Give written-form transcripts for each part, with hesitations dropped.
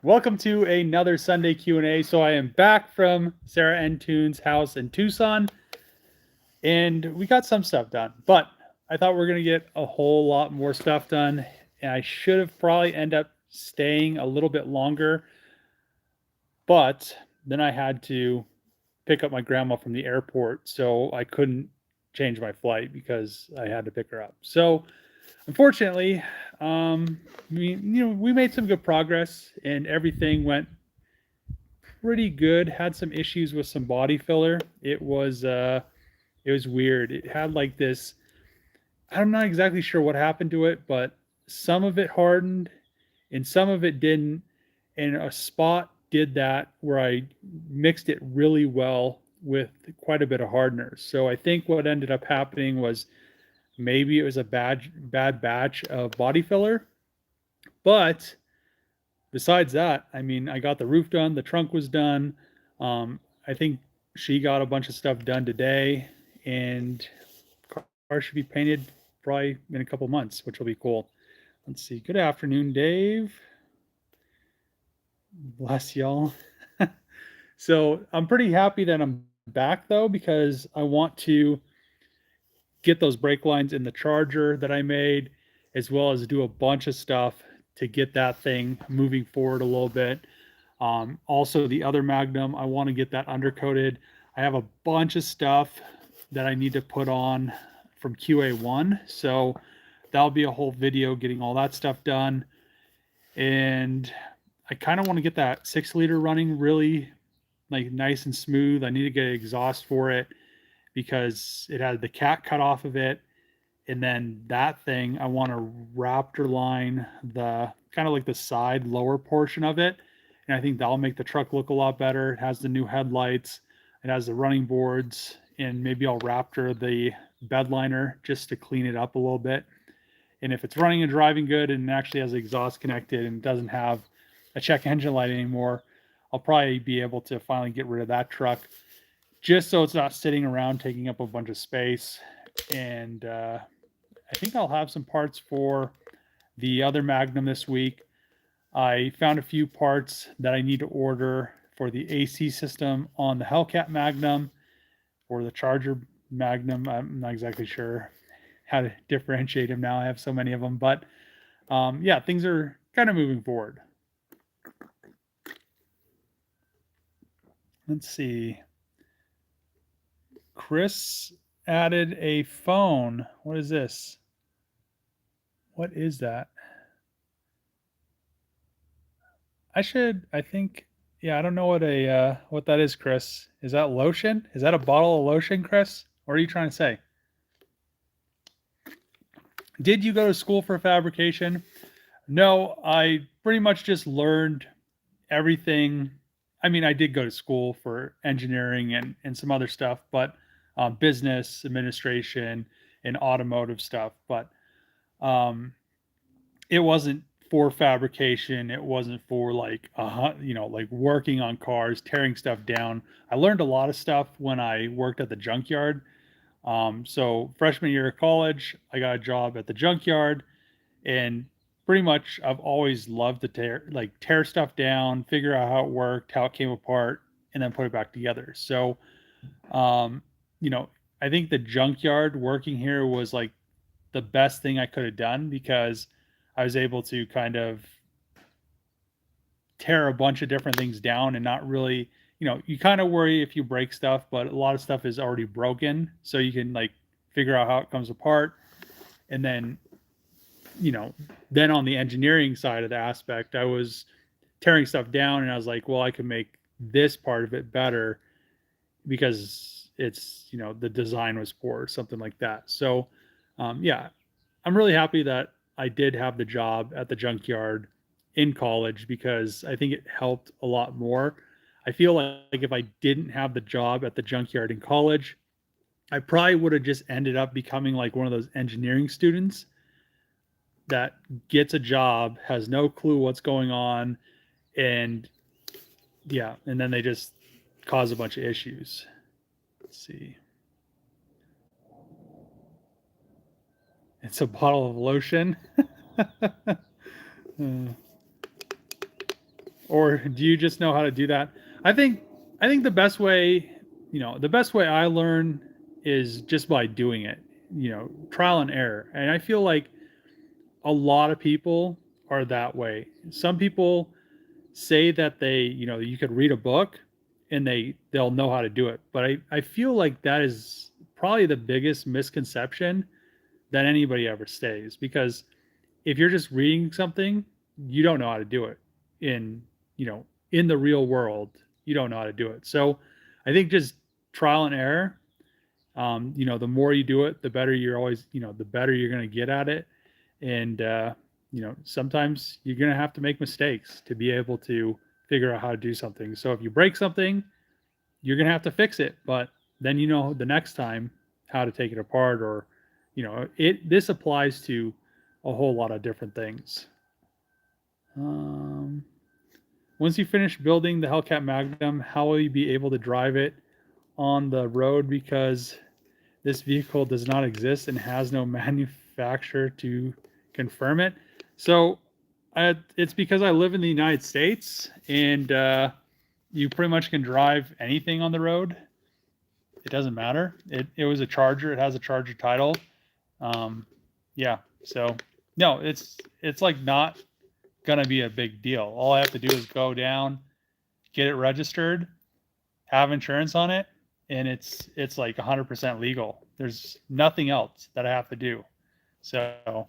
Welcome to another Sunday Q&A. So I am back from Sarah and Toon's house in Tucson, and we got some stuff done. But I thought we are going to get a whole lot more stuff done, and I should have probably ended up staying a little bit longer. But then I had to pick up my grandma from the airport, so I couldn't change my flight because I had to pick her up. So unfortunately, we made some good progress, and everything went pretty good. Had some issues with some body filler. It was weird. It had like this. I'm not exactly sure what happened to it, but some of it hardened and some of it didn't. And a spot did that where I mixed it really well with quite a bit of hardener. So I think what ended up happening was maybe it was a bad batch of body filler. But besides that, I mean, I got the roof done, the trunk was done. I think she got a bunch of stuff done today, and car should be painted probably in a couple months, which will be cool. Let's see. Good afternoon, Dave. Bless y'all. So I'm pretty happy that I'm back though, because I want to get those brake lines in the charger that I made, as well as do a bunch of stuff to get that thing moving forward a little bit. Also, the other Magnum, I want to get that undercoated. I have a bunch of stuff that I need to put on from QA1. So that'll be a whole video getting all that stuff done. And I kind of want to get that 6 liter running really like nice and smooth. I need to get exhaust for it because it had the cat cut off of it. And then that thing, I want to Raptor line the kind of like the side lower portion of it. And I think that'll make the truck look a lot better. It has the new headlights, it has the running boards, and maybe I'll Raptor the bed liner just to clean it up a little bit. And if it's running and driving good and actually has exhaust connected and doesn't have a check engine light anymore, I'll probably be able to finally get rid of that truck just so it's not sitting around taking up a bunch of space. And I think I'll have some parts for the other Magnum this week. I found a few parts that I need to order for the AC system on the Hellcat Magnum or the Charger Magnum. I'm not exactly sure how to differentiate them now. I have so many of them, but yeah, things are kind of moving forward. Let's see. Chris added a phone. What is this? What is that? I think, yeah, I don't know what that is, Chris. Is that lotion? Is that a bottle of lotion, Chris? What are you trying to say? Did you go to school for fabrication? No, I pretty much just learned everything. I mean, I did go to school for engineering and some other stuff, but business administration and automotive stuff. But um, it wasn't for fabrication. It wasn't for like like working on cars, tearing stuff down. I learned a lot of stuff when I worked at the junkyard. So freshman year of college, I got a job at the junkyard, and pretty much I've always loved to tear stuff down, figure out how it worked, how it came apart, and then put it back together. So, um, you know, I think the junkyard working here was like the best thing I could have done because I was able to kind of tear a bunch of different things down and not really, you kind of worry if you break stuff, but a lot of stuff is already broken. So you can like figure out how it comes apart. And then, you know, then on the engineering side of the aspect, I was tearing stuff down and I was like, well, I can make this part of it better because the design was poor or something like that. So, yeah, I'm really happy that I did have the job at the junkyard in college because I think it helped a lot more. I feel like if I didn't have the job at the junkyard in college, I probably would have just ended up becoming like one of those engineering students that gets a job, has no clue what's going on, and yeah, and then they just cause a bunch of issues. Let's see. It's a bottle of lotion. Or do you just know how to do that? I think I think the best way, the best way I learn is just by doing it. Trial and error. And I feel like a lot of people are that way. Some people say that you could read a book and they'll know how to do it. But I feel like that is probably the biggest misconception that anybody ever stays, because if you're just reading something, you don't know how to do it in, in the real world. You don't know how to do it. So I think just trial and error. The more you do it, the better you're always, the better you're going to get at it. And, sometimes you're going to have to make mistakes to be able to figure out how to do something. So if you break something, you're going to have to fix it. But then, the next time how to take it apart, or, this applies to a whole lot of different things. Um, Once you finish building the Hellcat Magnum, how will you be able to drive it on the road? Because this vehicle does not exist and has no manufacturer to confirm it. So it's because I live in the United States, and you pretty much can drive anything on the road. It doesn't matter. It was a Charger. It has a Charger title. Yeah. So no, it's like not gonna be a big deal. All I have to do is go down, get it registered, have insurance on it, and it's like 100% legal. There's nothing else that I have to do. So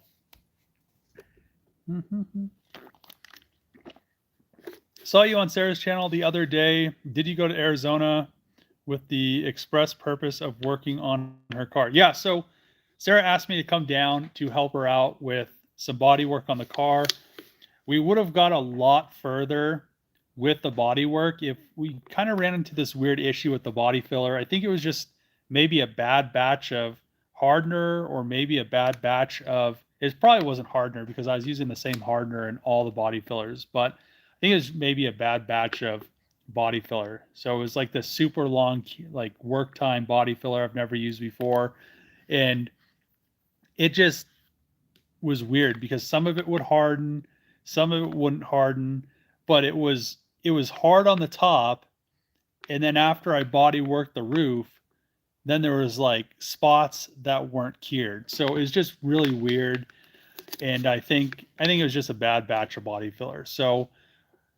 saw you on Sarah's channel the other day. Did you go to Arizona with the express purpose of working on her car? Yeah, so Sarah asked me to come down to help her out with some body work on the car. We would have got a lot further with the body work if we kind of ran into this weird issue with the body filler. I think it was just maybe a bad batch of hardener, or maybe a bad batch of, it probably wasn't hardener because I was using the same hardener in all the body fillers, but I think it was maybe a bad batch of body filler. So it was like the super long, like work time body filler I've never used before. And it just was weird because some of it would harden, some of it wouldn't harden, but it was hard on the top, and then after I body worked the roof, then there was like spots that weren't cured. So it was just really weird, and I think it was just a bad batch of body filler. So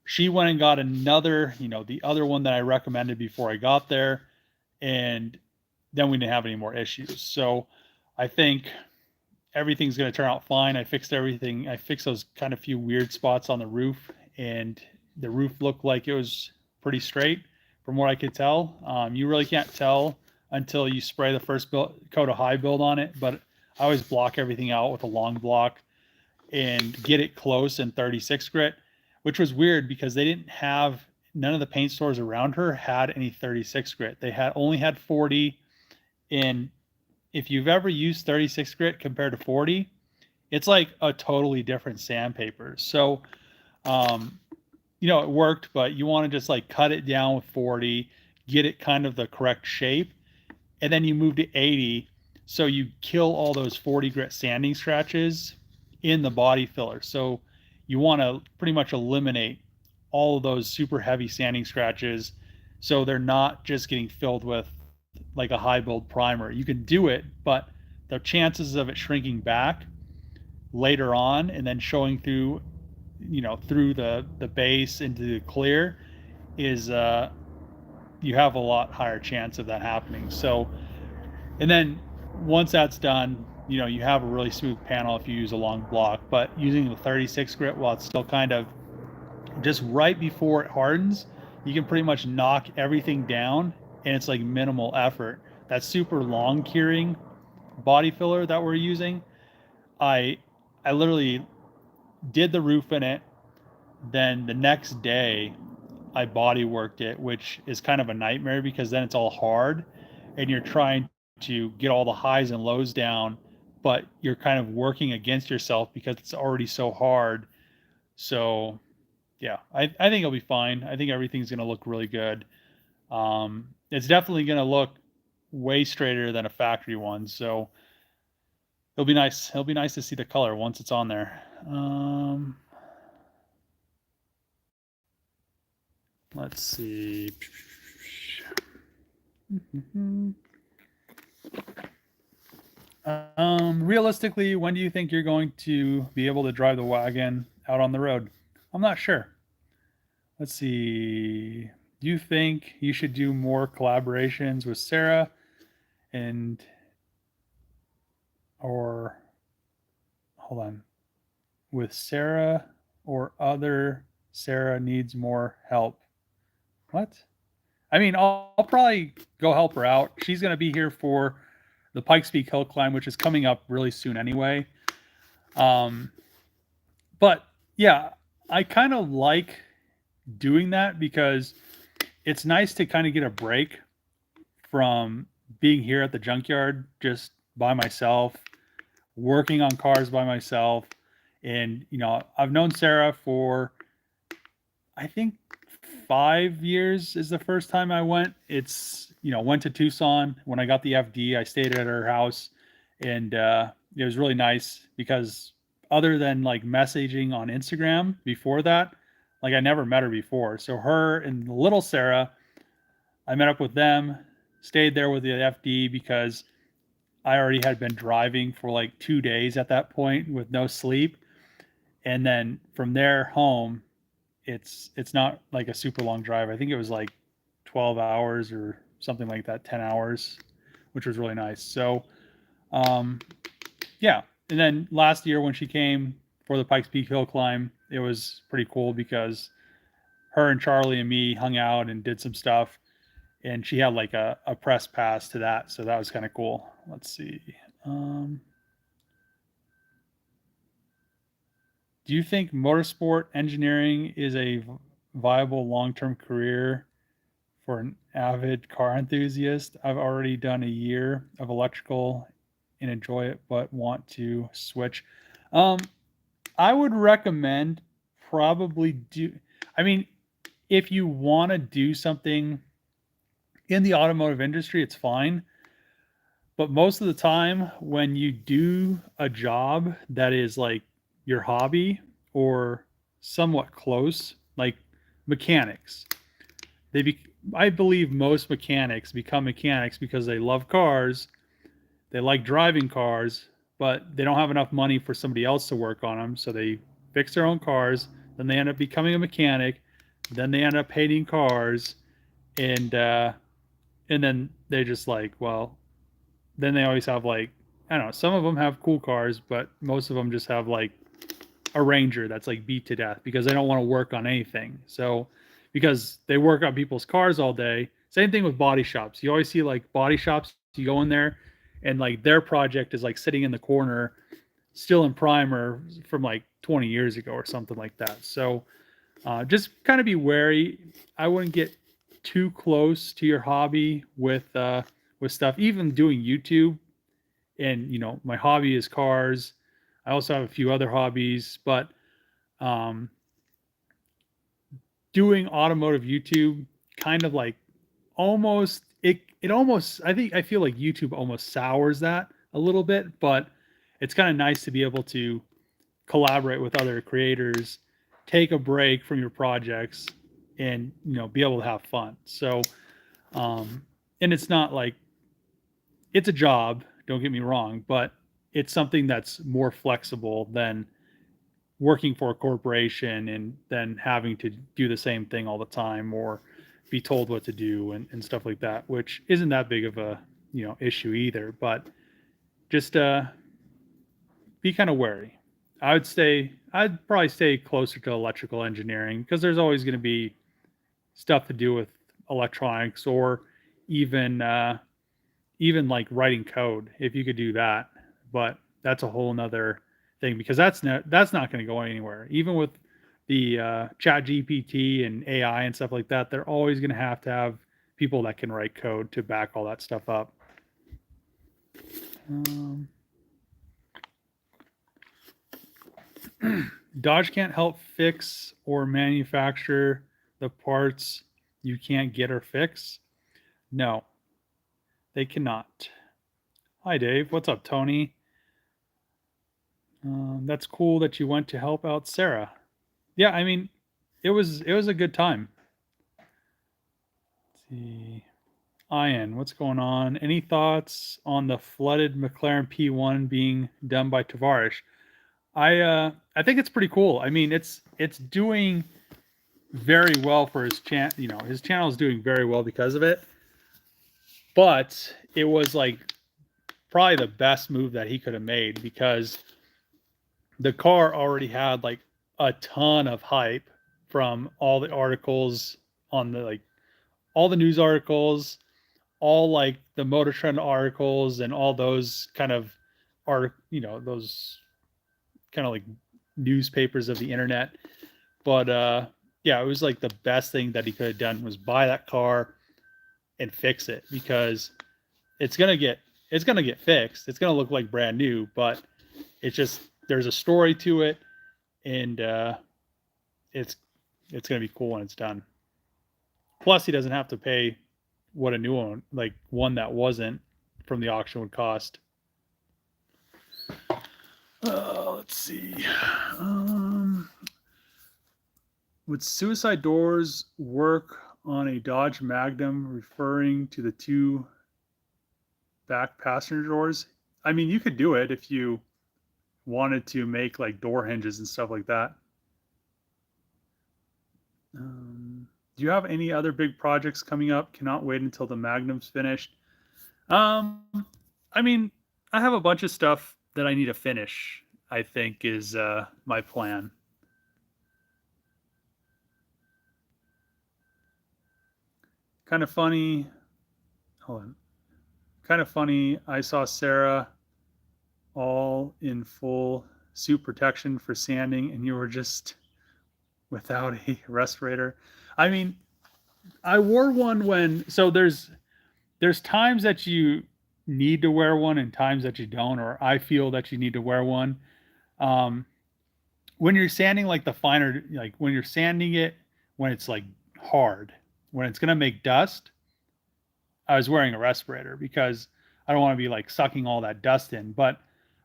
she went and got another, the other one that I recommended before I got there, and then we didn't have any more issues. So I think everything's going to turn out fine. I fixed everything. I fixed those kind of few weird spots on the roof, and the roof looked like it was pretty straight from what I could tell. You really can't tell until you spray the first coat of high build on it, but I always block everything out with a long block and get it close in 36 grit, which was weird because none of the paint stores around her had any 36 grit. They only had 40. And if you've ever used 36 grit compared to 40, it's like a totally different sandpaper. So, it worked, but you want to just like cut it down with 40, get it kind of the correct shape, and then you move to 80. So you kill all those 40 grit sanding scratches in the body filler. So you want to pretty much eliminate all of those super heavy sanding scratches, so they're not just getting filled with like a high build primer. You can do it, but the chances of it shrinking back later on and then showing through, through the base into the clear is you have a lot higher chance of that happening. So, and then once that's done, you have a really smooth panel if you use a long block. But using the 36 grit while it's still kind of just right before it hardens, you can pretty much knock everything down, and it's like minimal effort. That super long curing body filler that we're using, I I literally did the roof in it. Then the next day I body worked it, which is kind of a nightmare because then it's all hard and you're trying to get all the highs and lows down, but you're kind of working against yourself because it's already so hard. So yeah, I think it'll be fine. I think everything's going to look really good. It's definitely going to look way straighter than a factory one. So it'll be nice. It'll be nice to see the color once it's on there. Let's see. Realistically, when do you think you're going to be able to drive the wagon out on the road? I'm not sure. Let's see. Do you think you should do more collaborations with Sarah and or hold on, with Sarah or other Sarah needs more help? What? I mean, I'll probably go help her out. She's going to be here for the Pikes Peak Hill Climb, which is coming up really soon anyway. Um, but yeah, I kind of like doing that because it's nice to kind of get a break from being here at the junkyard just by myself, working on cars by myself. And, I've known Sarah for, I think, 5 years is the first time I went. Went to Tucson when I got the FD. I stayed at her house, and it was really nice because other than like messaging on Instagram before that, like I never met her before. So her and little Sarah, I met up with them, stayed there with the FD because I already had been driving for like 2 days at that point with no sleep. And then from there home, it's not like a super long drive. I think it was like 12 hours or something like that, 10 hours, which was really nice. So, um, yeah. And then last year when she came for the Pikes Peak Hill Climb, it was pretty cool because her and Charlie and me hung out and did some stuff. And she had like a press pass to that. So that was kind of cool. Let's see. Um, do you think motorsport engineering is a viable long term career for an avid car enthusiast? I've already done a year of electrical and enjoy it, but want to switch. Um, I would recommend probably do. I mean, if you want to do something in the automotive industry, it's fine. But most of the time, when you do a job that is like your hobby or somewhat close, like mechanics, they be, I believe most mechanics become mechanics because they love cars, they like driving cars, but they don't have enough money for somebody else to work on them, so they fix their own cars. Then they end up becoming a mechanic. Then they end up hating cars, and then they just like, well, then they always have like, I don't know. Some of them have cool cars, but most of them just have like a Ranger that's like beat to death because they don't want to work on anything. So because they work on people's cars all day. Same thing with body shops. You always see like body shops. You go in there, and like their project is like sitting in the corner, still in primer from like 20 years ago or something like that. So just kind of be wary. I wouldn't get too close to your hobby with stuff. Even doing YouTube, and my hobby is cars. I also have a few other hobbies, but um, doing automotive YouTube kind of like almost it almost I feel like YouTube almost sours that a little bit, but it's kind of nice to be able to collaborate with other creators, take a break from your projects, and be able to have fun. So and it's not like it's a job, don't get me wrong, but it's something that's more flexible than working for a corporation and then having to do the same thing all the time or be told what to do and stuff like that, which isn't that big of a issue either. But just be kind of wary. I'd probably stay closer to electrical engineering because there's always going to be stuff to do with electronics or even even like writing code if you could do that. But that's a whole nother thing because that's not going to go anywhere. Even with the chat GPT and AI and stuff like that, they're always going to have people that can write code to back all that stuff up. um, Dodge can't help fix or manufacture the parts you can't get or fix. No, they cannot. Hi Dave, what's up Tony? That's cool that you went to help out Sarah. Yeah, I mean, it was a good time. see. Ian, what's going on? Any thoughts on the flooded McLaren P1 being done by Tavares? I think it's pretty cool. I mean, it's doing very well for his channel. You know, his channel is doing very well because of it. But it was like probably the best move that he could have made, because the car already had like a ton of hype from all the articles on the, like, all the news articles, all like the Motor Trend articles, and all those kind of those kind of like newspapers of the internet. But yeah, it was like the best thing that he could have done was buy that car and fix it, because it's gonna get fixed. It's gonna look like brand new, but it's just, there's a story to it, and it's gonna be cool when it's done. Plus, he doesn't have to pay what a new one, like one that wasn't from the auction, would cost. Let's see. Would suicide doors work on a Dodge Magnum, referring to the two back passenger doors? I mean, you could do it if you wanted to make like door hinges and stuff like that. Do you have any other big projects coming up? Cannot wait until the Magnum's finished. I mean, I have a bunch of stuff that I need to finish, I think, is my plan. Kind of funny. Hold on. Kind of funny. I saw Sarah all in full suit protection for sanding, and you were just without a respirator. I mean, I wore one when, so there's times that you need to wear one and times that you don't, or I feel that you need to wear one. Um, when you're sanding like the finer, like when you're sanding it, when it's like hard, when it's gonna make dust, I was wearing a respirator because I don't want to be like sucking all that dust in. But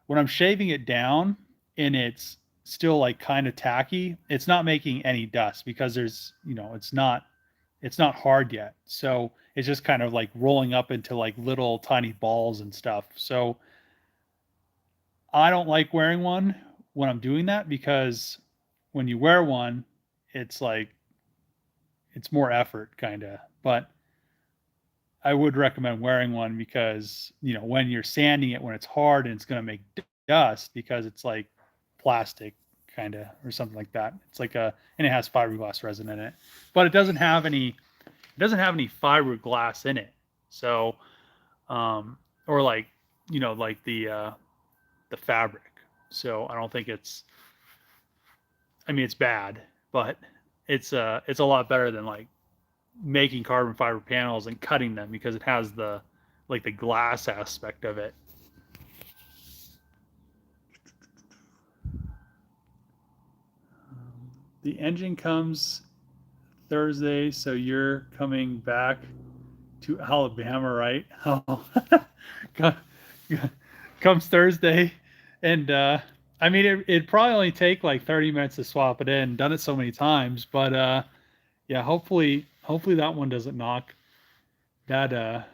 when I'm shaving it down and it's still like kind of tacky, it's not making any dust, because there's, it's not hard yet. So it's just kind of like rolling up into like little tiny balls and stuff. So I don't like wearing one when I'm doing that, because when you wear one, it's like, it's more effort kind of. But I would recommend wearing one, because, when you're sanding it, when it's hard and it's going to make dust, because it's like plastic kind of, or something like that. It's like and it has fiberglass resin in it, but it doesn't have any fiberglass in it. So, or like, like the fabric. So I don't think it's, I mean, it's bad, but it's a lot better than like making carbon fiber panels and cutting them, because it has the, like, the glass aspect of it. The engine comes Thursday, so you're coming back to Alabama, right? Oh, comes Thursday, and I mean, it'd probably only take like 30 minutes to swap it in. Done it so many times, but yeah, hopefully that one doesn't knock. That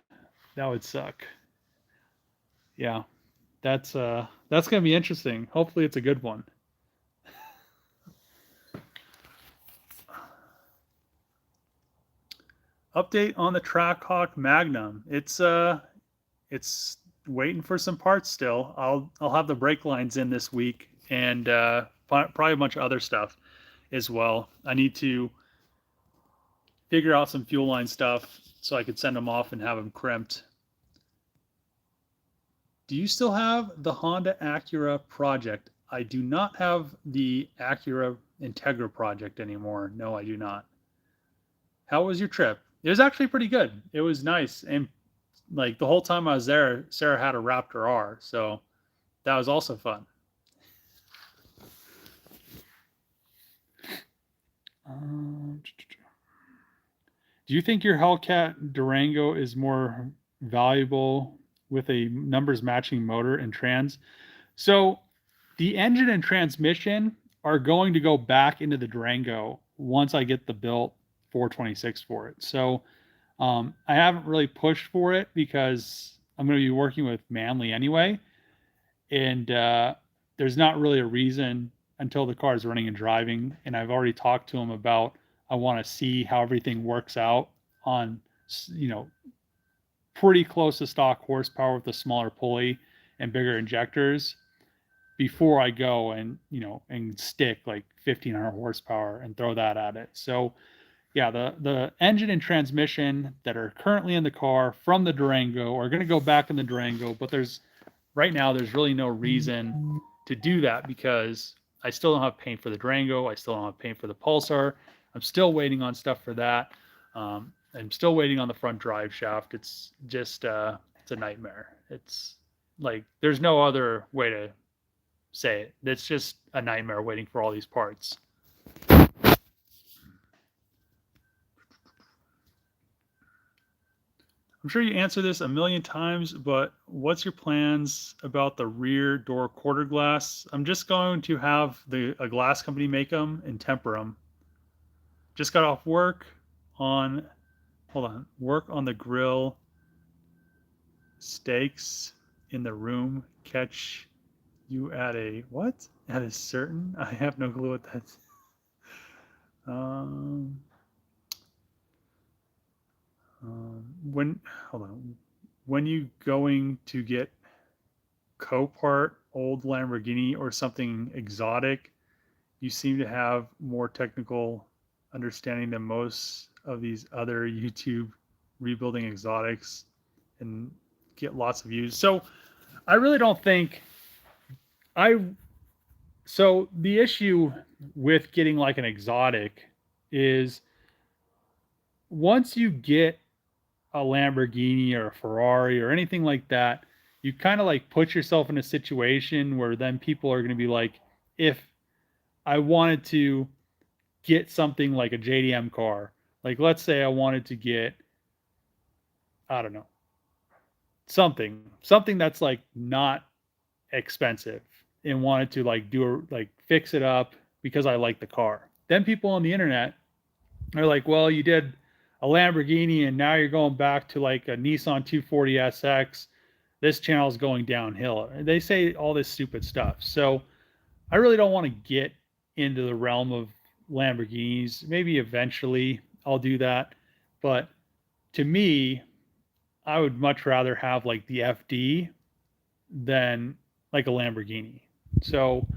would suck. Yeah, that's gonna be interesting. Hopefully it's a good one. Update on the Trackhawk Magnum. It's waiting for some parts still. I'll have the brake lines in this week, and probably a bunch of other stuff as well. I need to figure out some fuel line stuff so I could send them off and have them crimped. Do you still have the Honda Acura project? I do not have the Acura Integra project anymore. No, I do not. How was your trip? It was actually pretty good. It was nice. And like the whole time I was there, Sarah had a Raptor R. So that was also fun. Do you think your Hellcat Durango is more valuable with a numbers matching motor and trans? So the engine and transmission are going to go back into the Durango once I get the built 426 for it. So I haven't really pushed for it because I'm going to be working with Manly anyway, and there's not really a reason until the car is running and driving. And I've already talked to him about I want to see how everything works out on, you know, pretty close to stock horsepower with a smaller pulley and bigger injectors before I go and and stick like 1500 horsepower and throw that at it. So yeah, the engine and transmission that are currently in the car from the Durango are going to go back in the Durango, but there's really no reason to do that because I still don't have paint for the Durango. I still don't have paint for the Pulsar. I'm still waiting on stuff for that. I'm still waiting on the front drive shaft. It's just it's a nightmare. It's like there's no other way to say it. It's just a nightmare waiting for all these parts. I'm sure you answered this a million times, but what's your plans about the rear door quarter glass? I'm just going to have a glass company make them and temper them. Just got off work on, hold on, work on the grill, steaks in the room, catch you at a, what? At a certain, I have no clue what that's. Um, when, hold on, when you going to get Copart, old Lamborghini, or something exotic? You seem to have more technical understanding than most of these other YouTube rebuilding exotics and get lots of views. So I really don't think I. So the issue with getting like an exotic is once you get a Lamborghini or a Ferrari or anything like that, you kind of like put yourself in a situation where then people are going to be like, if I wanted to get something like a JDM car, like let's say I wanted to get, I don't know, something that's like not expensive and wanted to like like fix it up because I like the car. Then people on the internet are like, well, you did a Lamborghini and now you're going back to like a Nissan 240SX. This channel is going downhill. They say all this stupid stuff. So I really don't want to get into the realm of Lamborghinis. Maybe eventually I'll do that. But to me, I would much rather have like the FD than like a Lamborghini. So,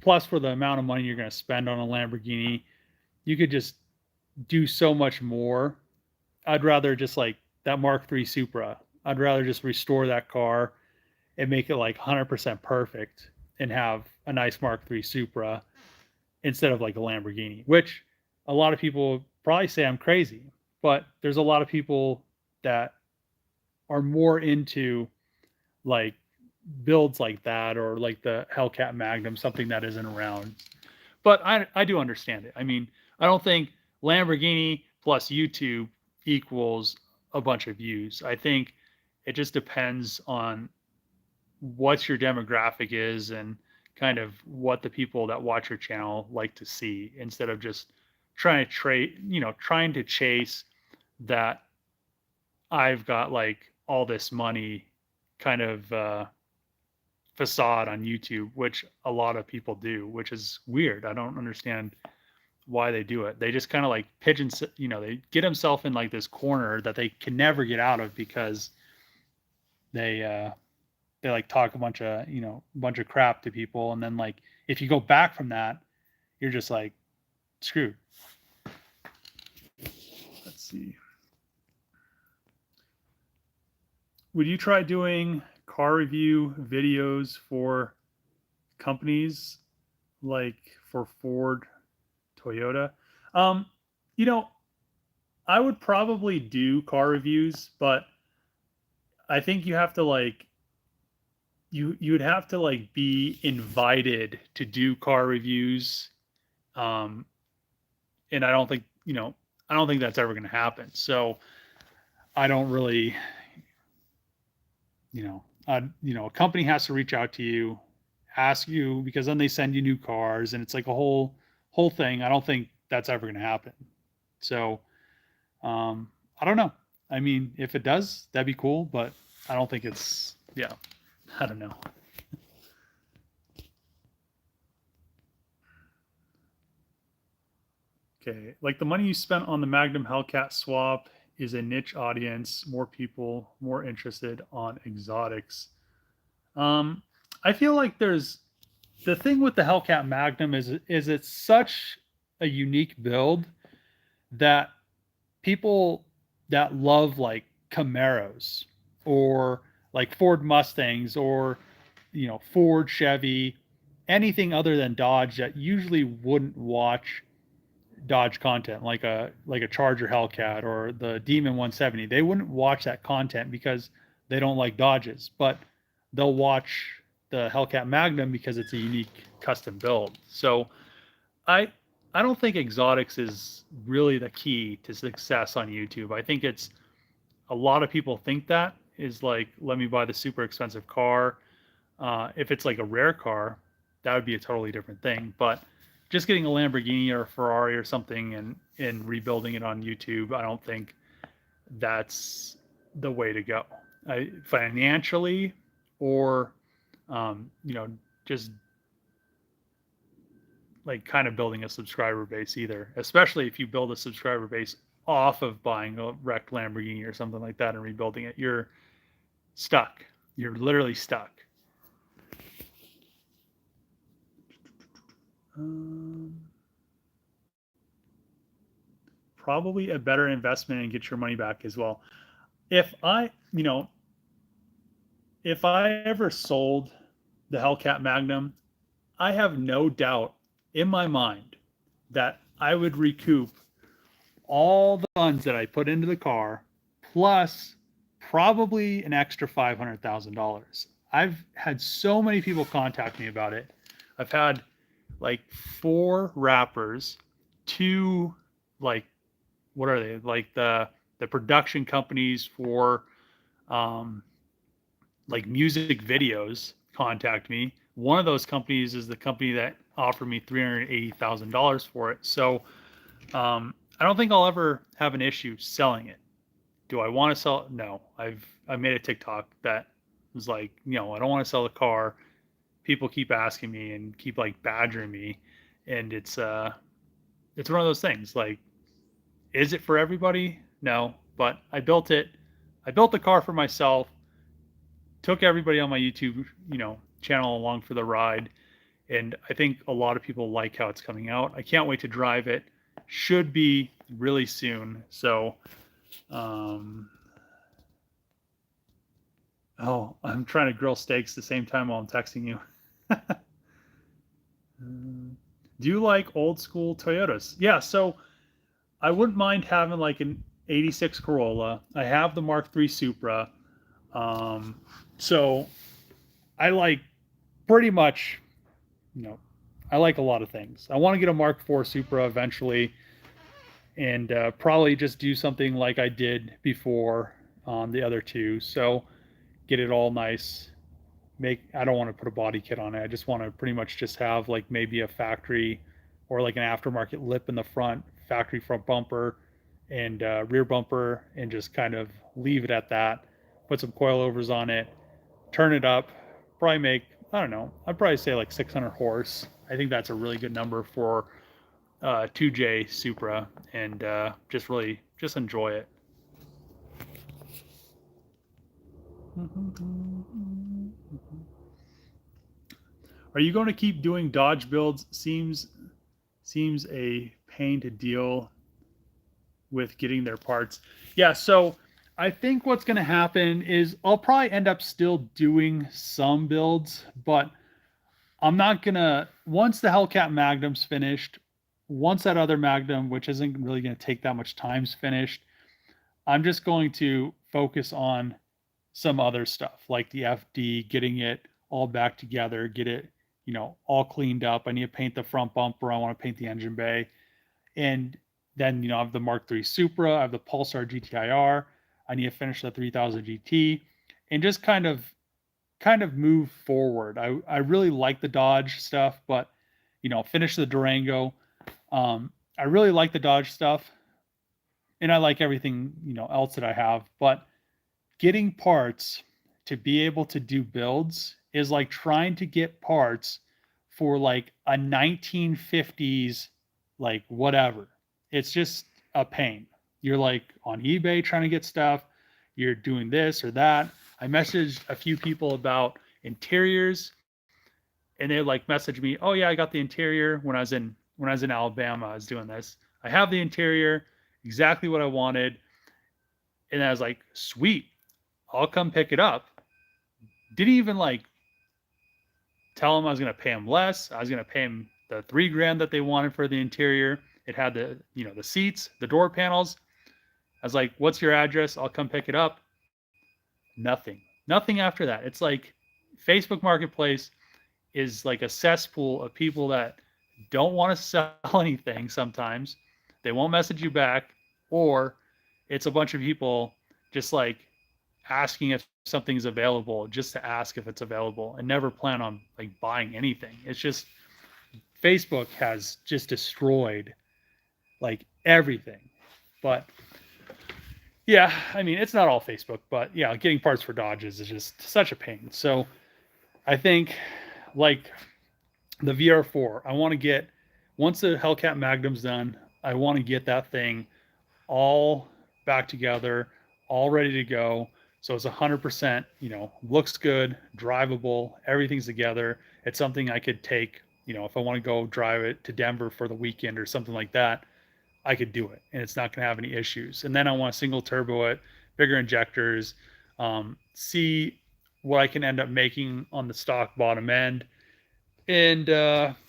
plus for the amount of money you're going to spend on a Lamborghini, you could just do so much more. I'd rather just like that Mark III Supra. I'd rather just restore that car and make it like 100% perfect and have a nice Mark III Supra instead of like a Lamborghini, which a lot of people probably say I'm crazy, but there's a lot of people that are more into like builds like that or like the Hellcat Magnum, something that isn't around. But I do understand it. I mean, I don't think Lamborghini plus YouTube equals a bunch of views. I think it just depends on what your demographic is and kind of what the people that watch your channel like to see instead of just trying to chase that I've got like all this money kind of facade on YouTube, which a lot of people do, which is weird. I don't understand why they do it. They just kind of like they get themselves in like this corner that they can never get out of because they they like talk a bunch of crap to people, and then like if you go back from that, you're just like screwed. Let's see. Would you try doing car review videos for companies like for Ford, Toyota? Um, you know, I would probably do car reviews, but I think you have to like you'd have to like be invited to do car reviews. Um, and I don't think that's ever going to happen. So I don't really, a company has to reach out to you, ask you, because then they send you new cars and it's like a whole thing. I don't think that's ever going to happen. So, I don't know. I mean, if it does, that'd be cool, but I don't think it's, yeah, I don't know. Okay, like the money you spent on the Magnum Hellcat swap is a niche audience, more people more interested on exotics. Um, I feel like there's the thing with the Hellcat Magnum is it's such a unique build that people that love like Camaros or like Ford Mustangs or Ford, Chevy, anything other than Dodge that usually wouldn't watch Dodge content like a Charger Hellcat or the Demon 170. They wouldn't watch that content because they don't like Dodges, but they'll watch the Hellcat Magnum because it's a unique custom build. So I I don't think exotics is really the key to success on YouTube. I think it's a lot of people think that is like, let me buy the super expensive car. If it's like a rare car, that would be a totally different thing. But just getting a Lamborghini or a Ferrari or something and rebuilding it on YouTube, I don't think that's the way to go. Financially, or just like kind of building a subscriber base either. Especially if you build a subscriber base off of buying a wrecked Lamborghini or something like that and rebuilding it, you're stuck. You're literally stuck. Probably a better investment and get your money back as well. If if I ever sold the Hellcat Magnum, I have no doubt in my mind that I would recoup all the funds that I put into the car, plus probably an extra $500,000. I've had so many people contact me about it. I've had like 4 rappers, 2 like what are they like the production companies for like music videos contact me. One of those companies is the company that offered me $380,000 for it. So I don't think I'll ever have an issue selling it. Do I want to sell it? No. I made a TikTok that was like, I don't want to sell the car. People keep asking me and keep like badgering me, and it's one of those things. Like, is it for everybody? No, but I built it. I built the car for myself. Took everybody on my YouTube, channel along for the ride, and I think a lot of people like how it's coming out. I can't wait to drive it. Should be really soon. So, oh, I'm trying to grill steaks at the same time while I'm texting you. Do you like old school Toyotas? Yeah, so I wouldn't mind having like an 86 Corolla. I have the Mark III Supra. So I like pretty much, I like a lot of things. I want to get a Mark IV Supra eventually, and probably just do something like I did before on the other two. So get it all nice. I don't want to put a body kit on it. I just want to pretty much just have like maybe a factory or like an aftermarket lip in the front, factory front bumper and rear bumper, and just kind of leave it at that. Put some coilovers on it, turn it up, probably make, I don't know, I'd probably say like 600 horse. I think that's a really good number for 2J Supra, and just enjoy it. Are you going to keep doing Dodge builds? Seems a pain to deal with getting their parts. Yeah, so I think what's going to happen is I'll probably end up still doing some builds, but I'm not going to, once the Hellcat Magnum's finished, once that other Magnum, which isn't really going to take that much time, is finished, I'm just going to focus on some other stuff like the FD, getting it all back together, get it, all cleaned up. I need to paint the front bumper. I want to paint the engine bay. And then, I have the Mark III Supra, I have the Pulsar GTIR. I need to finish the 3000 GT and just kind of move forward. I really like the Dodge stuff, but finish the Durango. I really like the Dodge stuff. and I like everything, else that I have, but getting parts to be able to do builds is like trying to get parts for like a 1950s, like whatever. It's just a pain. You're like on eBay trying to get stuff, you're doing this or that. I messaged a few people about interiors, and they like messaged me, "Oh yeah, I got the interior when I was in Alabama. I was doing this. I have the interior, exactly what I wanted." And I was like, "Sweet, I'll come pick it up." Didn't even like tell them I was going to pay them less. I was going to pay them the 3 grand that they wanted for the interior. It had the seats, the door panels. I was like, "What's your address? I'll come pick it up." Nothing. Nothing after that. It's like Facebook Marketplace is like a cesspool of people that don't want to sell anything sometimes. They won't message you back, or it's a bunch of people just like asking if something's available just to ask if it's available and never plan on like buying anything. It's just Facebook has just destroyed like everything. But yeah, I mean, it's not all Facebook, but yeah, getting parts for Dodges is just such a pain. So I think like the VR4, I want to get, once the Hellcat Magnum's done, I want to get that thing all back together, all ready to go. So it's 100%, looks good, drivable, everything's together. It's something I could take, if I want to go drive it to Denver for the weekend or something like that, I could do it and it's not going to have any issues. And then I want to single turbo it, bigger injectors, see what I can end up making on the stock bottom end. And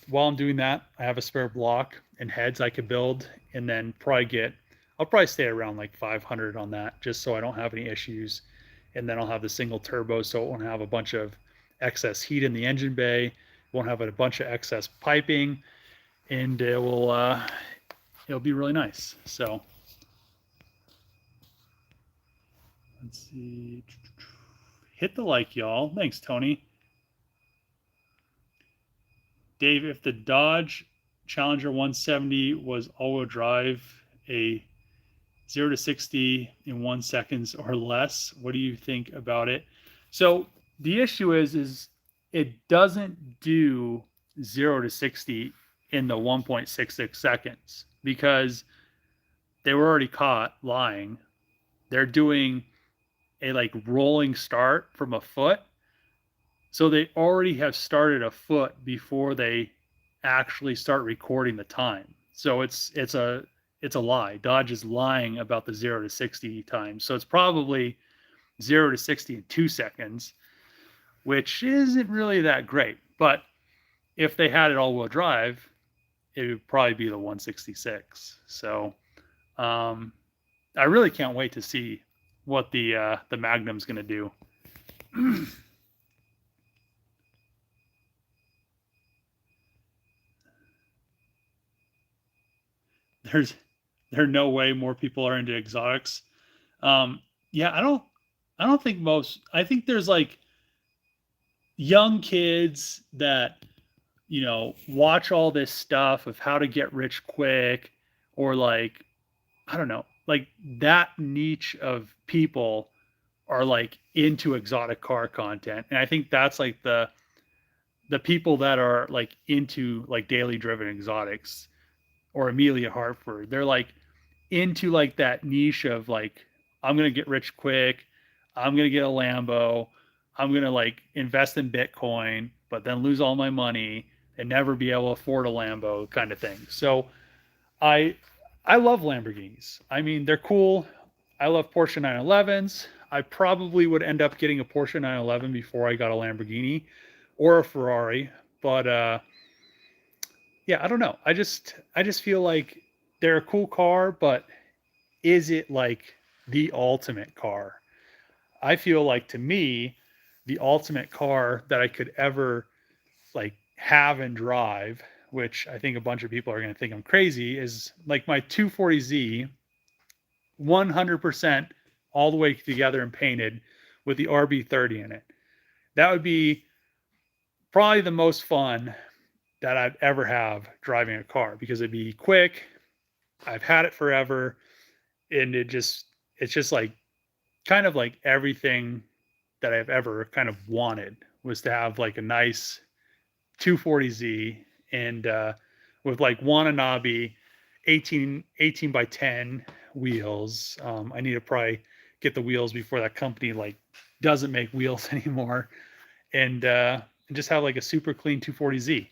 while I'm doing that, I have a spare block and heads I could build, and then I'll probably stay around like 500 on that just so I don't have any issues. And then I'll have the single turbo so it won't have a bunch of excess heat in the engine bay, won't have a bunch of excess piping, and it'll be really nice. So let's see. Hit the like, y'all. Thanks, Tony. Dave, if the Dodge Challenger 170 was all-wheel drive, a 0 to 60 in 1 second or less, what do you think about it? So the issue is it doesn't do 0 to 60 in the 1.66 seconds because they were already caught lying. They're doing a like rolling start from a foot. So they already have started a foot before they actually start recording the time. So it's a lie. Dodge is lying about the 0 to 60 time. So it's probably 0 to 60 in 2 seconds, which isn't really that great. But if they had it all-wheel drive, it would probably be the 166. So I really can't wait to see what the Magnum's going to do. There's no way more people are into exotics. Yeah, I don't think most. I think there's like young kids that watch all this stuff of how to get rich quick, or like I don't know, like that niche of people are like into exotic car content, and I think that's like the people that are like into like daily driven exotics or Amelia Hartford. They're like into like that niche of like, I'm gonna get rich quick, I'm gonna get a Lambo, I'm gonna like invest in Bitcoin, but then lose all my money and never be able to afford a Lambo kind of thing. So I I love Lamborghinis. I mean, they're cool. I love Porsche 911s. I probably would end up getting a Porsche 911 before I got a Lamborghini or a Ferrari, but yeah, I don't know. I just feel like they're a cool car, but is it like the ultimate car? I feel like to me, the ultimate car that I could ever like have and drive, which I think a bunch of people are going to think I'm crazy, is like my 240Z, 100% all the way together and painted with the RB30 in it. That would be probably the most fun that I'd ever have driving a car because it'd be quick. I've had it forever. and it's just like kind of like everything that I've ever kind of wanted was to have like a nice 240Z and with like Wananabe 18 by 10 wheels. I need to probably get the wheels before that company like doesn't make wheels anymore, and just have like a super clean 240Z.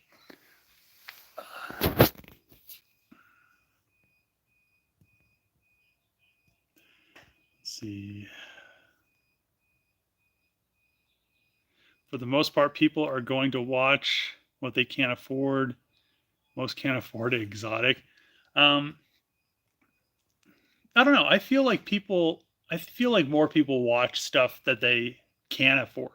Let's see. For the most part, people are going to watch what they can't afford. Most can't afford it exotic. Um, I don't know. I feel like more people watch stuff that they can afford.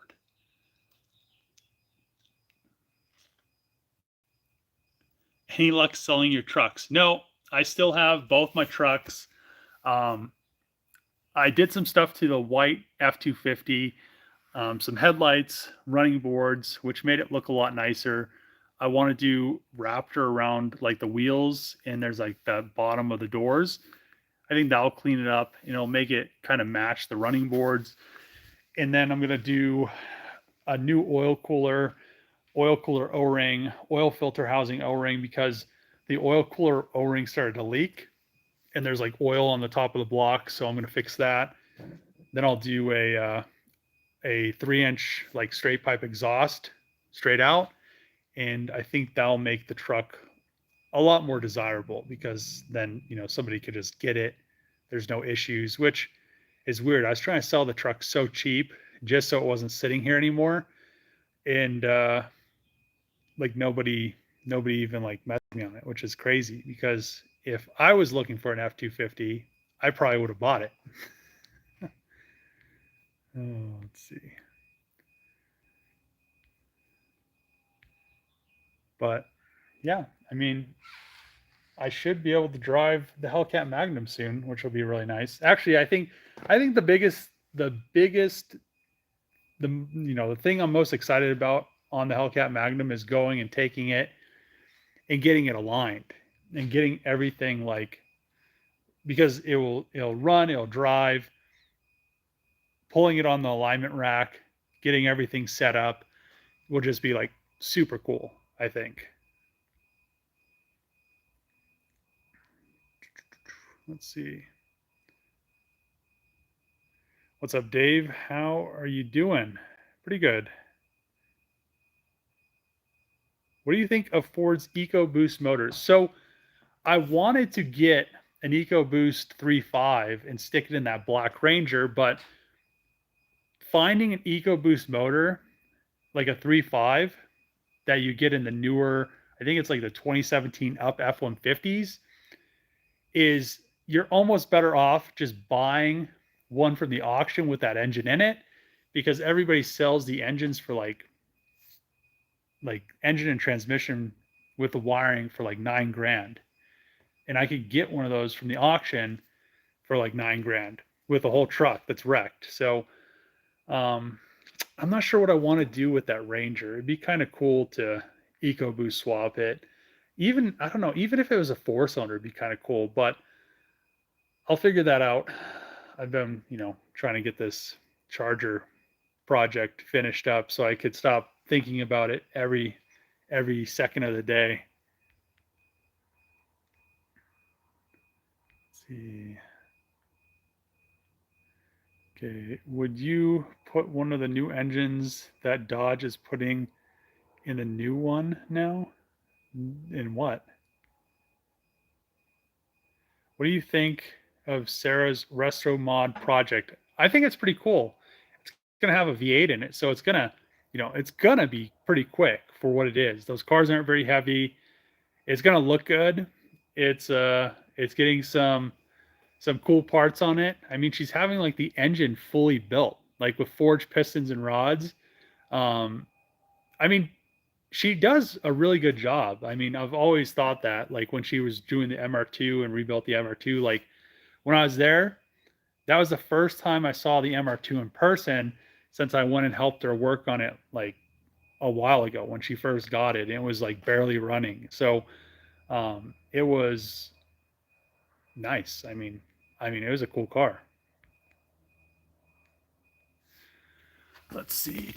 Any luck selling your trucks? No, I still have both my trucks. Um, I did some stuff to the white F-250, some headlights, running boards, which made it look a lot nicer. I want to do Raptor around like the wheels, and there's like the bottom of the doors. I think that'll clean it up, and it'll make it kind of match the running boards. And then I'm gonna do a new oil cooler O-ring, oil filter housing O-ring, because the oil cooler O-ring started to leak, and there's like oil on the top of the block. So I'm gonna fix that. Then I'll do a 3-inch like straight pipe exhaust straight out, and I think that'll make the truck a lot more desirable because then somebody could just get it. There's no issues, which is weird. I was trying to sell the truck so cheap just so it wasn't sitting here anymore, and like nobody even like messed me on it, which is crazy because if I was looking for an F-250, I probably would have bought it. Oh, let's see. But yeah, I mean, I should be able to drive the Hellcat Magnum soon, which will be really nice. Actually, I think the thing I'm most excited about on the Hellcat Magnum is going and taking it and getting it aligned and getting everything like, because it'll run, it'll drive, pulling it on the alignment rack, getting everything set up will just be like super cool, I think. Let's see. What's up, Dave? How are you doing? Pretty good. What do you think of Ford's EcoBoost motors? So I wanted to get an EcoBoost 3.5 and stick it in that Black Ranger, but finding an EcoBoost motor like a 3.5 that you get in the newer, I think it's like the 2017 up F-150s, is you're almost better off just buying one from the auction with that engine in it, because everybody sells the engines for like engine and transmission with the wiring for like 9 grand, and I could get one of those from the auction for like 9 grand with a whole truck that's wrecked. So um, I'm not sure what I want to do with that Ranger. It'd be kind of cool to EcoBoost swap it. Even I don't know, even if it was a 4-cylinder, it'd be kind of cool. But I'll figure that out. I've been, trying to get this charger project finished up so I could stop thinking about it every second of the day. Let's see. Okay, would you put one of the new engines that Dodge is putting in the new one now? In what? What do you think of Sarah's Resto Mod project? I think it's pretty cool. It's gonna have a V8 in it, so it's gonna be pretty quick for what it is. Those cars aren't very heavy. It's gonna look good. It's getting some cool parts on it. I mean, she's having like the engine fully built, like with forged pistons and rods. Um, I mean, she does a really good job. I mean, I've always thought that, like when she was doing the MR2 and rebuilt the MR2, like when I was there, that was the first time I saw the MR2 in person since I went and helped her work on it like a while ago when she first got it. And it was like barely running. So it was nice. I mean, I mean, it was a cool car. Let's see.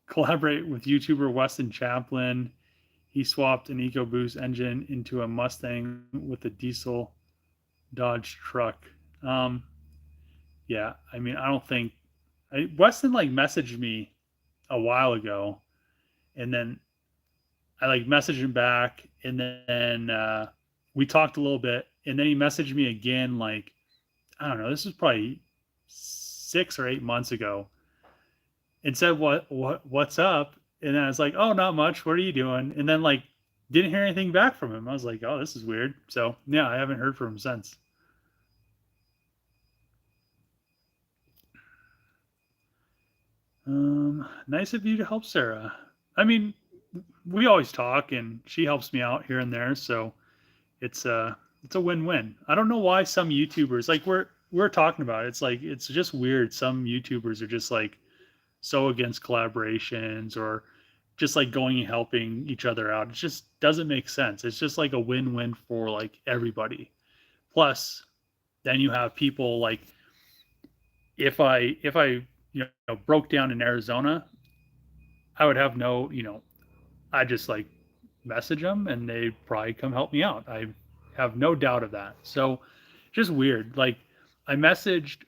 Collaborate with YouTuber Weston Chaplin. He swapped an EcoBoost engine into a Mustang with a diesel Dodge truck. Um, yeah, I mean, I don't think Weston like messaged me a while ago, and then I like messaged him back, and then we talked a little bit, and then he messaged me again. Like I don't know, this was probably 6 or 8 months ago, and said what's up, and then I was like, oh, not much. What are you doing? And then like didn't hear anything back from him. I was like, oh, this is weird. So yeah, I haven't heard from him since. Nice of you to help Sarah. I mean, we always talk, and she helps me out here and there, so it's a win-win. I don't know why some YouTubers like we're talking about it, it's like it's just weird. Some YouTubers are just like so against collaborations or just like going and helping each other out. It just doesn't make sense. It's just like a win-win for like everybody. Plus, then you have people like if I broke down in Arizona, I would have no, I just like message them and they probably come help me out. I have no doubt of that. So just weird. Like I messaged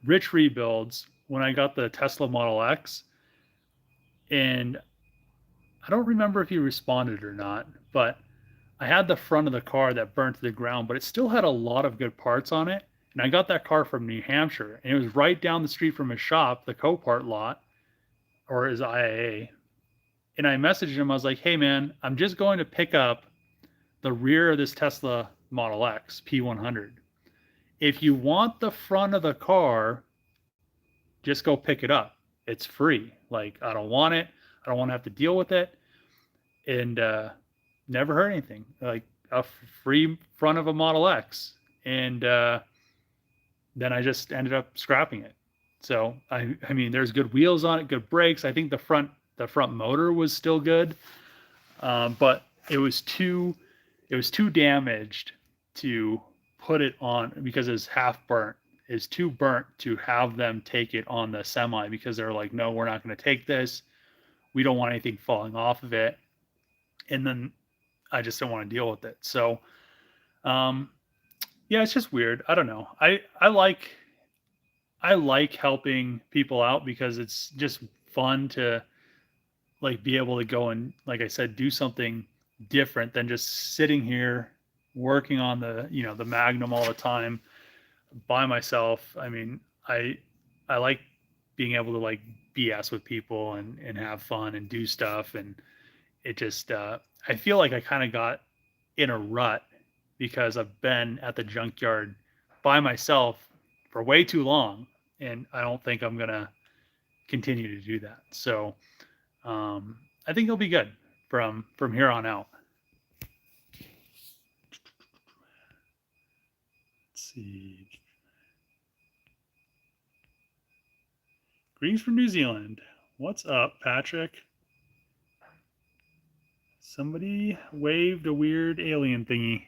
Rich Rebuilds when I got the Tesla Model X, and I don't remember if he responded or not, but I had the front of the car that burnt to the ground, but it still had a lot of good parts on it. And I got that car from New Hampshire, and it was right down the street from his shop, the Copart lot, or his IAA. And I messaged him. I was like, "Hey man, I'm just going to pick up the rear of this Tesla Model X P100. If you want the front of the car, just go pick it up. It's free. Like I don't want it. I don't want to have to deal with it." And never heard anything. Like a free front of a Model X, and then I just ended up scrapping it. So I mean, there's good wheels on it, good brakes. I think the front motor was still good, but it was too damaged to put it on because it's half burnt. It's too burnt to have them take it on the semi because they're like, no, we're not going to take this. We don't want anything falling off of it. And then I just don't want to deal with it. So, um, yeah, it's just weird. I don't know. I like helping people out because it's just fun to like be able to go and like I said do something different than just sitting here working on the Magnum all the time by myself. I mean, I like being able to like BS with people and have fun and do stuff, and it just I feel like I kind of got in a rut because I've been at the junkyard by myself for way too long, and I don't think I'm gonna continue to do that. So I think it'll be good from here on out. Let's see. Greetings from New Zealand. What's up, Patrick? Somebody waved a weird alien thingy.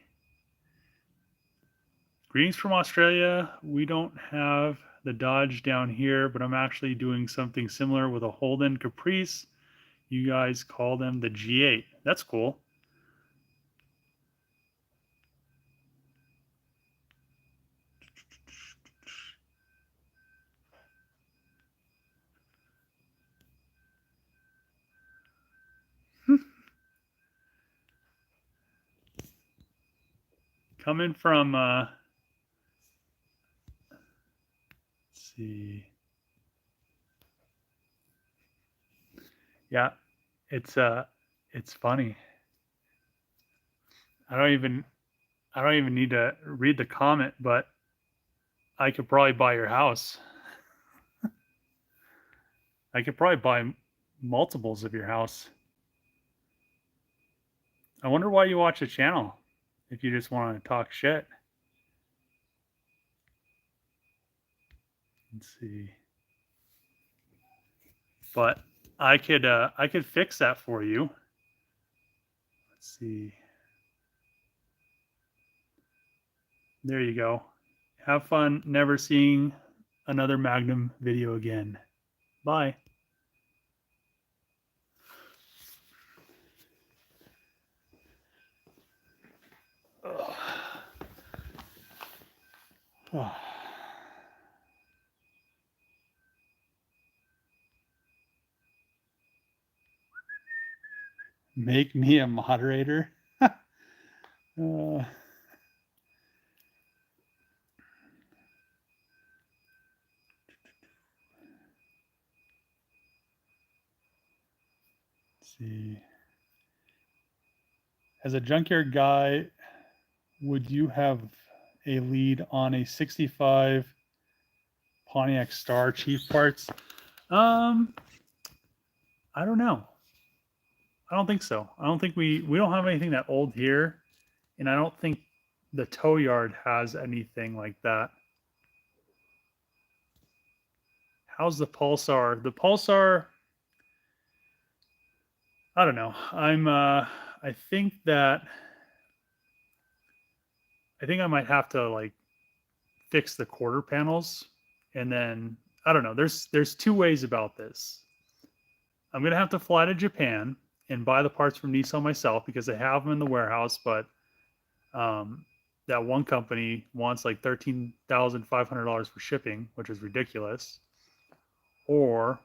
Greetings from Australia. We don't have the Dodge down here, but I'm actually doing something similar with a Holden Caprice. You guys call them the G8. That's cool. Coming from let's see. Yeah, it's funny. I don't even I don't even need to read the comment, but I could probably buy your house. I could probably buy multiples of your house. I wonder why you watch the channel if you just want to talk shit. Let's see. But I could fix that for you. Let's see. There you go. Have fun never seeing another Magnum video again. Bye. Make me a moderator. uh, let's see. As a junkyard guy, would you have a lead on a 65 Pontiac Star Chief parts? I don't know. I don't think so. I don't think we don't have anything that old here, and I don't think the tow yard has anything like that. How's the Pulsar? The Pulsar, I don't know. I think I might have to like fix the quarter panels, and then I don't know. There's two ways about this. I'm gonna have to fly to Japan and buy the parts from Nissan myself because they have them in the warehouse, but that one company wants like $13,500 for shipping, which is ridiculous. Or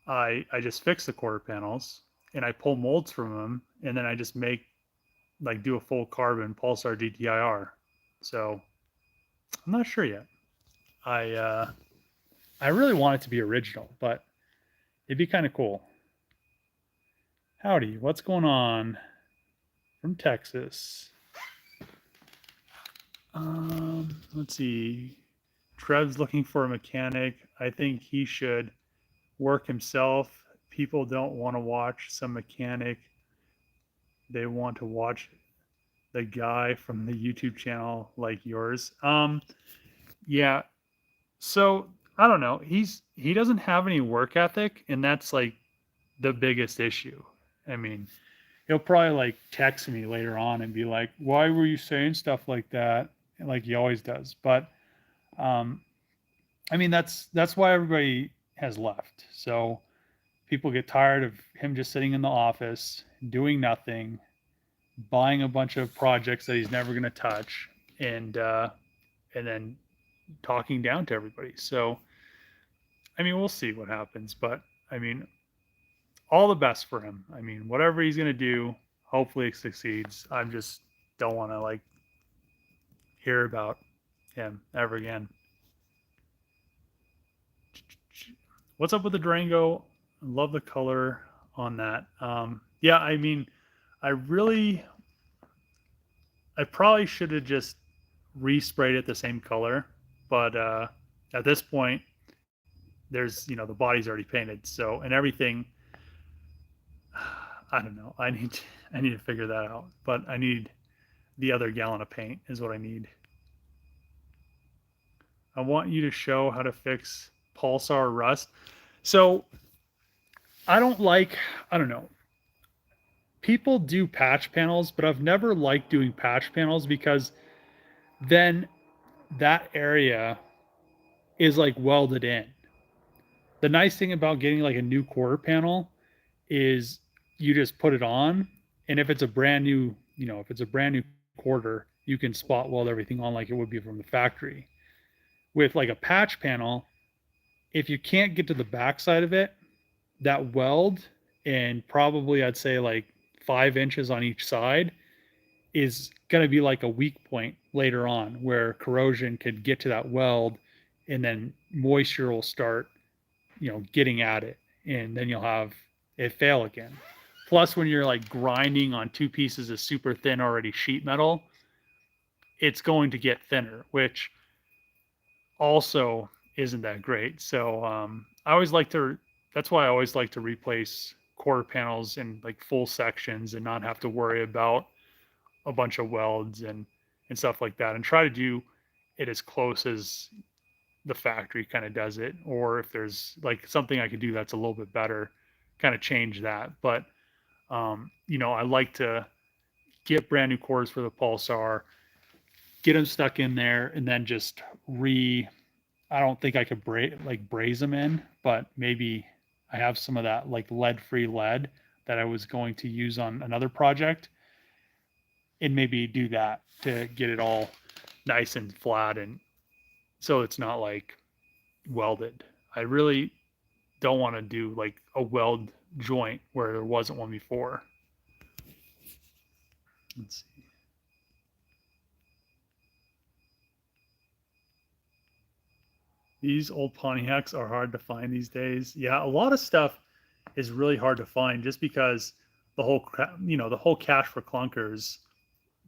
I just fix the quarter panels and I pull molds from them, and then I just do a full carbon Pulsar GTIR. So I'm not sure yet. I really want it to be original, but it'd be kind of cool. Howdy, what's going on? From Texas. Let's see. Trev's looking for a mechanic. I think he should work himself. People don't want to watch some mechanic. They want to watch the guy from the YouTube channel like yours. Yeah. So I don't know. He doesn't have any work ethic, and that's like the biggest issue. I mean, he'll probably like text me later on and be like, "Why were you saying stuff like that?" Like he always does. But I mean, that's why everybody has left. So people get tired of him just sitting in the office doing nothing, buying a bunch of projects that he's never going to touch, and then talking down to everybody. So I mean, we'll see what happens. But I mean, all the best for him. I mean, whatever he's going to do, hopefully it succeeds. I just don't want to like hear about him ever again. What's up with the Durango? Love the color on that. Yeah, I mean, I probably should have just resprayed it the same color, but at this point, there's the body's already painted, so and everything. I don't know. I need to figure that out, but I need the other gallon of paint is what I need. I want you to show how to fix Pulsar rust. So I don't know. People do patch panels, but I've never liked doing patch panels because then that area is like welded in. The nice thing about getting like a new quarter panel is you just put it on, and if it's a brand new, if it's a brand new quarter, you can spot weld everything on like it would be from the factory. With like a patch panel, if you can't get to the backside of it, that weld, and probably I'd say like 5 inches on each side, is going to be like a weak point later on where corrosion could get to that weld, and then moisture will start getting at it, and then you'll have it fail again. Plus, when you're like grinding on two pieces of super thin already sheet metal, it's going to get thinner, which also isn't that great. So I always like to that's why I always like to replace quarter panels in like full sections and not have to worry about a bunch of welds and stuff like that, and try to do it as close as the factory kind of does it, or if there's like something I could do that's a little bit better, kind of change that. But I like to get brand new cores for the Pulsar, get them stuck in there, and then just I don't think I could braze them in, but maybe I have some of that like lead-free lead that I was going to use on another project, and maybe do that to get it all nice and flat, and so it's not like welded. I really don't want to do like a weld joint where there wasn't one before. Let's see. These old Pontiacs are hard to find these days. Yeah, a lot of stuff is really hard to find just because the whole cash for clunkers,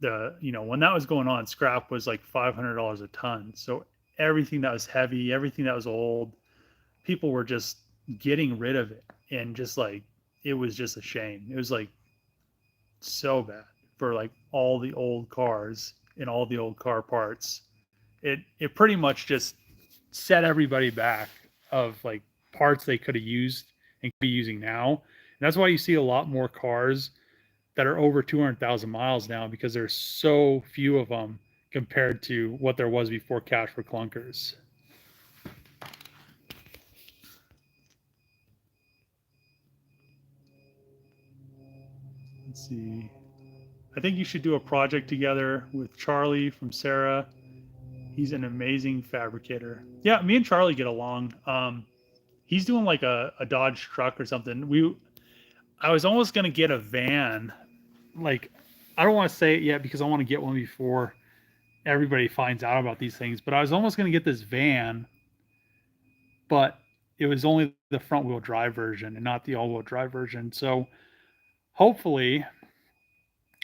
when that was going on, scrap was like $500 a ton. So everything that was heavy, everything that was old, people were just getting rid of it, and just like it was just a shame. It was like so bad for like all the old cars and all the old car parts. It pretty much just set everybody back of like parts they could have used and could be using now. And that's why you see a lot more cars that are over 200,000 miles now, because there's so few of them compared to what there was before cash for clunkers. Let's see. I think you should do a project together with Charlie from Sarah. He's an amazing fabricator. Yeah, me and Charlie get along. He's doing like a Dodge truck or something. I was almost gonna get a van. Like, I don't want to say it yet because I want to get one before everybody finds out about these things. But I was almost gonna get this van, but it was only the front wheel drive version and not the all wheel drive version. So hopefully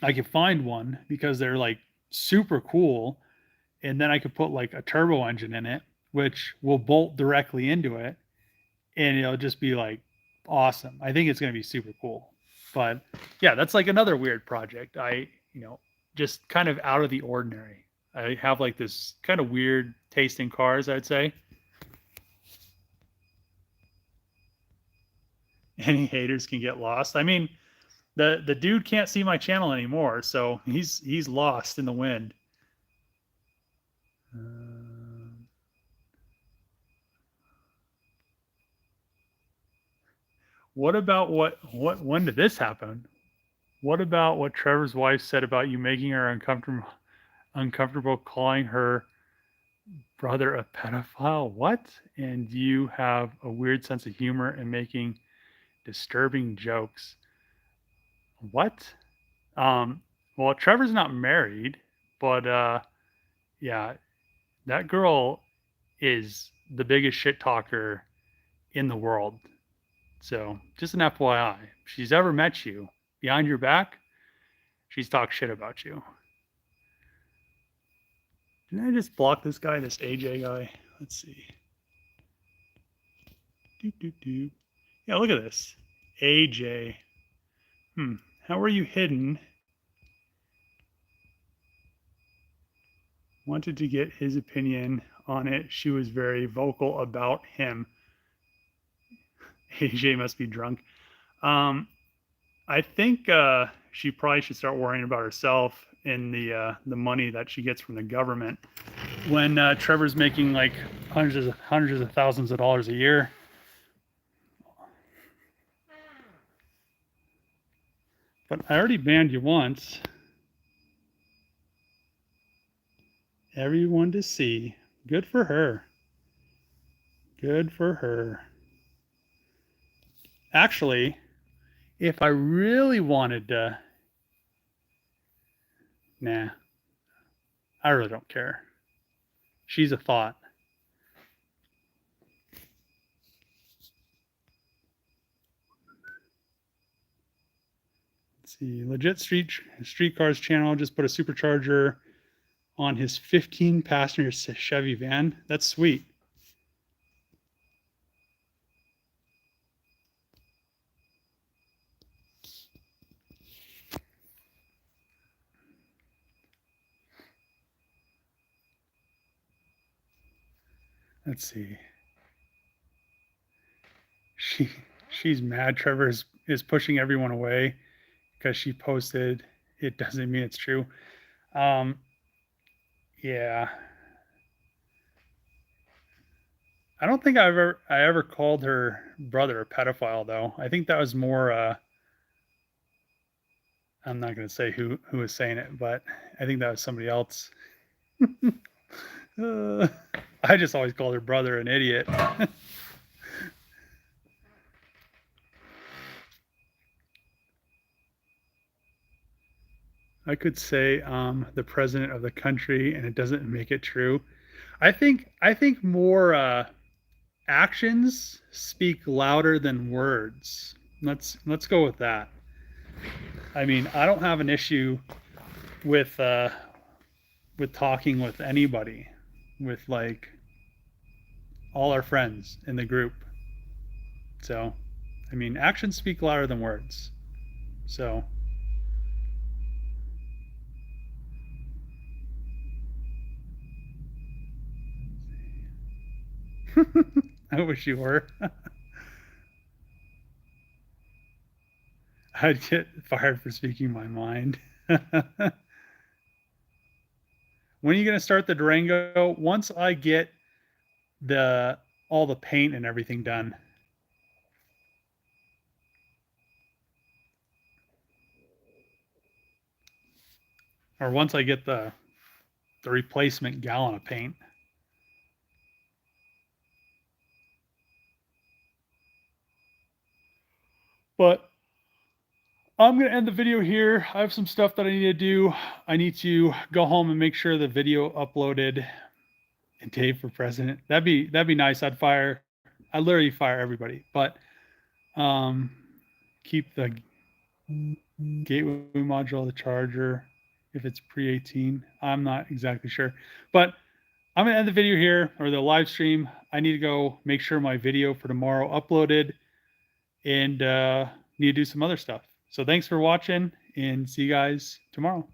I can find one because they're like super cool, and then I could put like a turbo engine in it, which will bolt directly into it, and it'll just be like awesome. I think it's going to be super cool. But yeah, that's like another weird project. Just kind of out of the ordinary. I have like this kind of weird taste in cars, I'd say. Any haters can get lost. I mean, the dude can't see my channel anymore, so he's lost in the wind. What about when did this happen? What about what Trevor's wife said about you making her uncomfortable calling her brother a pedophile? What? And you have a weird sense of humor and making disturbing jokes. What? Um, well, Trevor's not married, but yeah, that girl is the biggest shit talker in the world. So just an FYI, if she's ever met you behind your back, she's talked shit about you. Did I just block this guy, this AJ guy? Let's see. Yeah, look at this. AJ. How are you hidden? Wanted to get his opinion on it. She was very vocal about him. AJ must be drunk. I think she probably should start worrying about herself and the money that she gets from the government. When Trevor's making like hundreds of thousands of dollars a year. But I already banned you once. Everyone to see. Good for her. Good for her. Actually, if I really wanted to, nah, I really don't care. She's a thought. Let's see, Legit Streetcars channel just put a supercharger on his 15 passenger Chevy van. That's sweet. Let's see. She's mad. Trevor is pushing everyone away. because she posted, it doesn't mean it's true. Yeah. I don't think I ever called her brother a pedophile though. I think that was more I'm not going to say who was saying it, but I think that was somebody else. Uh, I just always called her brother an idiot. I could say the president of the country, and it doesn't make it true. I think more actions speak louder than words. Let's go with that. I mean, I don't have an issue with talking with anybody, with like all our friends in the group. So, I mean, actions speak louder than words. So, I wish you were. I'd get fired for speaking my mind. When are you going to start the Durango? Once I get the all the paint and everything done, or once I get the replacement gallon of paint. But I'm going to end the video here. I have some stuff that I need to do. I need to go home and make sure the video uploaded. And Dave for president. That'd be nice. I'd literally fire everybody. But um keep the gateway module, the charger, if it's pre-18. I'm not exactly sure. But I'm gonna end the video here, or the live stream. I need to go make sure my video for tomorrow uploaded, and need to do some other stuff. So thanks for watching, and see you guys tomorrow.